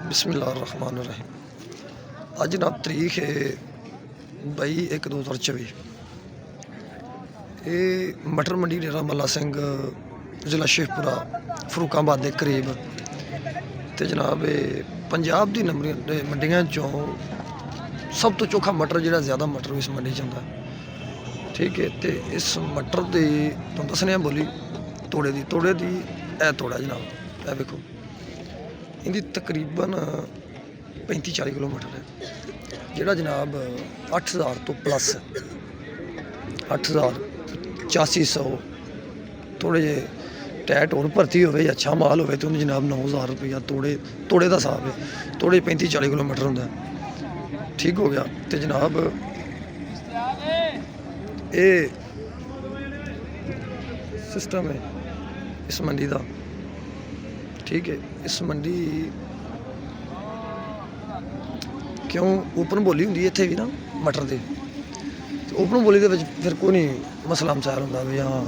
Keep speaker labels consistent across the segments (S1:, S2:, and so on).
S1: बिस्मिल्लाहिर्रहमानिर्रहीम। आज जनाब तरीक है 22/1/2024। ये मटर मंडी डेरा मल्ला सिंह जिला शेखपुरा फरूकाबाद के करीब तो जनाब पंजाब की मंडियां चों सब तो चोखा मटर जो ज़्यादा मटर इस मंडी च आंदा। ठीक है, तो इस मटर की तुम दसने बोली तोड़े की ए तोड़ा जनाब ए वेखो इनकी तकरीबन 35-40 किलो मटर है जोड़ा जनाब 8000 तो प्लस 8000-8500 थोड़े जे टैट और भर्ती हो अच्छा माल हो तो जनाब 9000 रुपया तोड़े का हिसाब है। तोड़े 35-40 किलो मटर होंगे। ठीक हो गया। तो जनाब ये सिस्टम है इस मंडी का। ठीक है, इस मंडी क्यों ओपन बोली होंगी इत्थे भी ना मटर की, तो ओपन बोली के फिर कोई नहीं मसला मसायल होंगे भी हाँ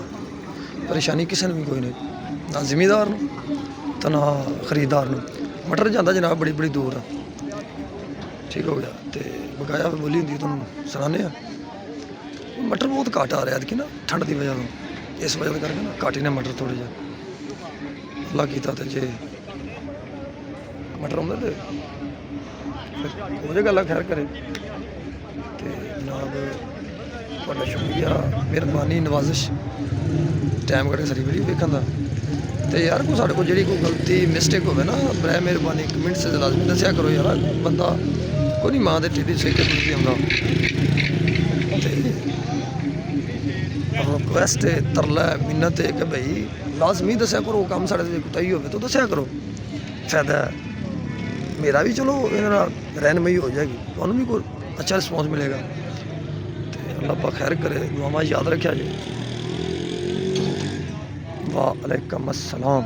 S1: परेशानी किसी ने भी कोई नहीं, ना जिमीदार तो ना खरीददार न। मटर जाता जनाब बड़ी बड़ी दूर है। ठीक हो गया। तो बकाया बोली होंगी तुम सुनाने मटर बहुत घट आ रहा है कि ना ठंड की वजह तो इस वजह करके ना घट ही ने मटर थोड़े जे अल्लाह किया तो जे मटर आते तो फिर वो गल खैर करे। तो जनाब बड़ा शुक्रिया मेहरबानी नवाजिश टाइम कटे सारी वीडियो देखने का। तो यार को साढ़े को जी कोई गलती मिसटेक हो ना बरै मेहरबानी कमेंट से लाजमी दसिया करो यार। बंदा कोई नहीं माँ के टिड्डी सेके नहीं आता। रिक्वेस्ट है तरला है मिन्नत है कि भाई लाजमी दसिया करो काम साढ़े कुताही हो तो दसिया करो, फायदा है मेरा भी। चलो इन्होंने रहनमई हो जाएगी तो भी कोई अच्छा रिस्पॉन्स मिलेगा। तो अल्लाह पाक खैर करे, दुआवां याद रखा जी। वालेकुम अस्सलाम।